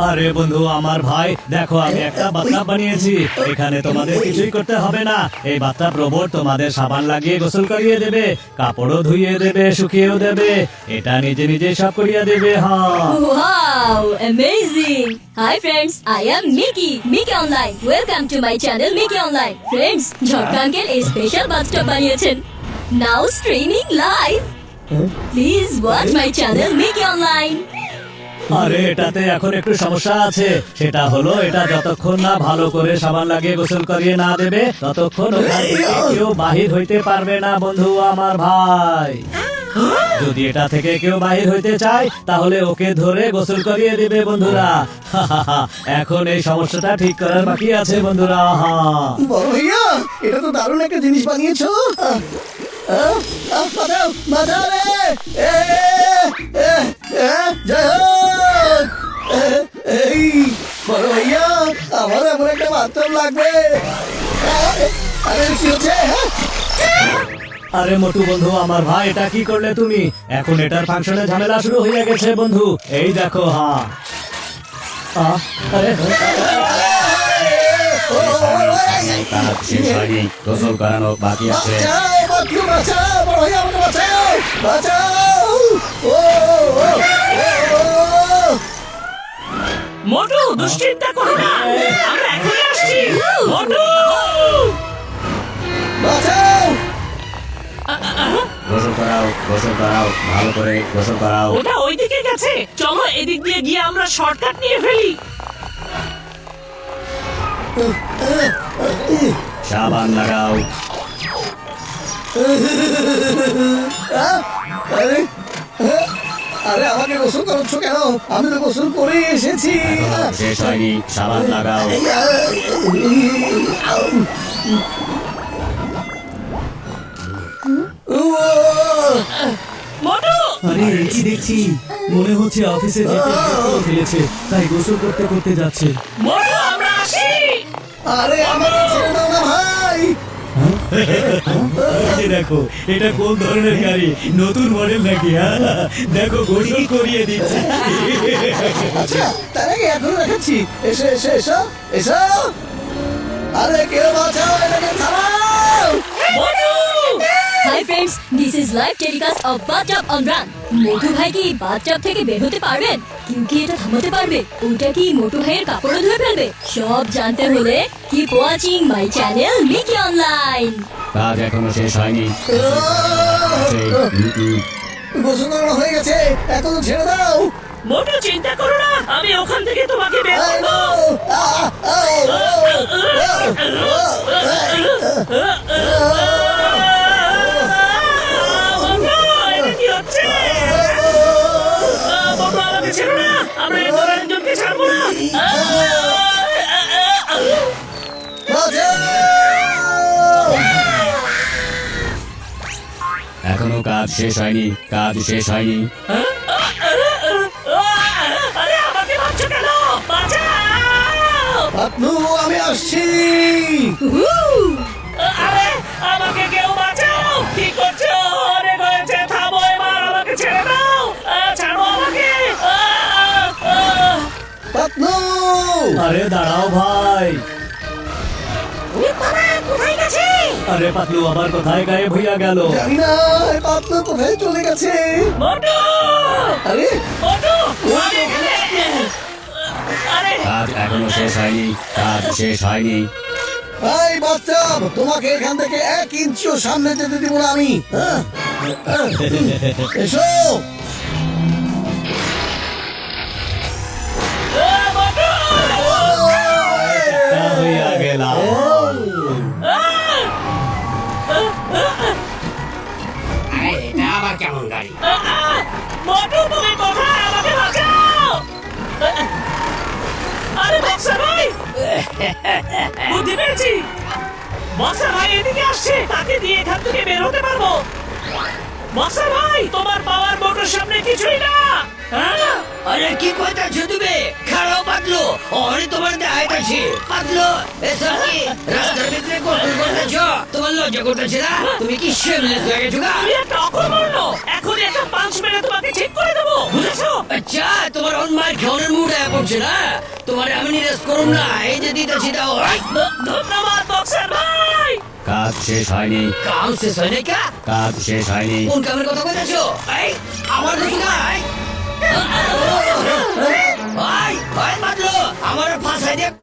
আরে বন্ধু আমার ভাই দেখো আমি একটা বাথটাব বানিয়েছি। এখানে তোমাদের কিছুই করতে হবে না। এই বাথটাব রোবট তোমাদের সাবান লাগিয়ে গোসল করিয়ে দেবে, কাপড়ও ধুইয়ে দেবে, শুকিয়েও দেবে। এটা নিজে নিজে সব করিয়ে দেবে। হ্যাঁ Wow, amazing! Hi friends, I am Mickey Online. Welcome to my channel Mickey Online. Friends, ঝটকা আঙ্কেল এই স্পেশাল বাথটাব বানিয়েছেন। Now streaming live. Please watch my channel Mickey Online. আরে এটাতে এখন একটু সমস্যা আছে। সেটা হলো এটা যতক্ষণ না ভালো করে সাবান লাগিয়ে গোসল করিয়ে না দেবে ততক্ষণ ওখান থেকে কেউ বাহির হইতে পারবে না বন্ধু আমার ভাই। যদি এটা থেকে কেউ বাহির হইতে চায় তাহলে ওকে ধরে গোসল করিয়ে দেবে বন্ধুরা। এখন এই সমস্যাটা ঠিক করার বাকি আছে বন্ধুরা। বড় ভাইয়া এটা তো দারুণ একটা জিনিস বানিয়েছো। বাঁচাও বাঁচাও রে, জয় হোক। এই বড় ভাইয়া আমার এমন একটা বাথরুম লাগবে। আরে কি হচ্ছে? আরে মোটু বন্ধু আমার ভাই এটা কি করলে তুমি? এখন এটার ফাংশনে ঝামেলা শুরু হয়ে গেছে বন্ধু। এই দেখো। আরে শেষ হয়নি, গোসল করানো বাকি আছে। বাঁচাও বড় ভাইয়া, আমাকে বাঁচাও বাঁচাও। মোটু দুশ্চিন্তা করো না, আমরা এখনই আসছি। মোটু বাঁচাও। গোসল করাও ভালো করে গোসল করাও। ওটা ওইদিকে গেছে, চলো এদিক দিয়ে গিয়ে আমরা শর্টকাট নিয়ে ফেলি। সাবান লাগাও। আরে আরে আমাকে গোসল করাচ্ছ কেন? আমি তো গোসল করে এসেছি। শেষ হয়নি, সাবান লাগাও। মোটু আরে কি দেখছি, মনে হচ্ছে অফিসে যেতে ফেলেছে, তাই গোসল করতে করতে যাচ্ছে। মোটু আমরা আসি। আরে আমাকে ছেড়ে দাও না ভাই। দেখো এটা কোন ধরনের গাড়ি, নতুন মডেল নাকি? দেখো গোসল করিয়ে দিচ্ছে। আচ্ছা তার আগে এখন দেখাচ্ছি। এসো এসো এসো এসো। আরে কেউ বাঁচাও, এটাকে থামাও। মোটু Hi friends, this is live telecast of Bathtub on Run. মোটু ভাই কি বাথটাব থেকে বের হতে পারবেন? কেউ কি এটা থামাতে পারবে? ওটা কি মোটু ভাইয়ের কাপড়ও ধুয়ে ফেলবে? সব জানতে হলে keep watching my channel Mickey Online. কাজ এখনো শেষ হয়নি। গোসল করানো হয়ে গেছে, এখন ছেড়ে দাও। মোটু চিন্তা করো না, আমি ওখান থেকে তোমাকে বের আরে করবো। মোটু, এটা কি হচ্ছে? মোটু আমাকে ছেড়ো না, আমরা এই ধরনের জনকে ছাড়বো না। এখনো কাজ শেষ হয়নি, কাজ শেষ হয়নি। আরে আমাকে মারছো কেন? বাঁচাও! পাতলু আমি আসছি। আরে আমাকে কেউ বাঁচাও! কি করছো? অনেক হয়েছে, থামো এবার, আমাকে ছেড়ে দাও। ছাড়ো আমাকে। পাতলু আরে দাঁড়াও ভাই। কোথায় গেছে? আরে পাতলু আবার কোথায় গায়েব হইয়া গেল? জানি না, এই পাতলু কোথায় চলে গেছে। মোটু! আরে মোটু! আমি এখানে। আরে কাজ এখনো শেষ হয়নি, কাজ শেষ হয়নি। এই বাচ্চা, তোমাকে এখান থেকে 1 ইঞ্চিও সামনে যেতে দিব না আমি। এসো। মোটু! হইয়া গেলাম। এটা আবার কেমন গাড়ি? মোটু তুমি কোথায়? আমাকে বাঁচাও! আরে বক্সা ভাই! বুদ্ধি পেয়েছি! বক্সা ভাই এদিকে আসছে, তাকে দিয়ে এখান থেকে বের হতে পারবো। বক্সা ভাই, তোমার পাওয়ার মোটর সামনে কিছুই না। হ্যাঁ? আরে কি কইতাছো তুমি খারাপ পাতলো ওরে তোমার দেখাইতাছি পাতলো এসব কি রাস্তার ভিতরে গোসল করতেছো তোমার লজ্জা করতেছে না তুমি কি শেমলেস হয়ে গেছো গা? তুমি একটা অকর্মণ্য এখনই একটা পাঁচ মেরে তোমাকে ঠিক করে দেবো বুঝেছো আচ্ছা তোমার অনমার খাওয়ানোর মুড আয়া পড়ছে না তোমার আমি নিরাশ করুম না এই যে দিতেছি দাও এই, ধন্যবাদ বক্সার ভাই কাজ শেষ হয়নি, কাম শেষ হয় নাই কা কাজ শেষ হয়নি। কোন কামের কথা কইতাছো এই আমার দেখি না এই, এই, এই, পাতলো আমার ফাঁসাই দিয়ে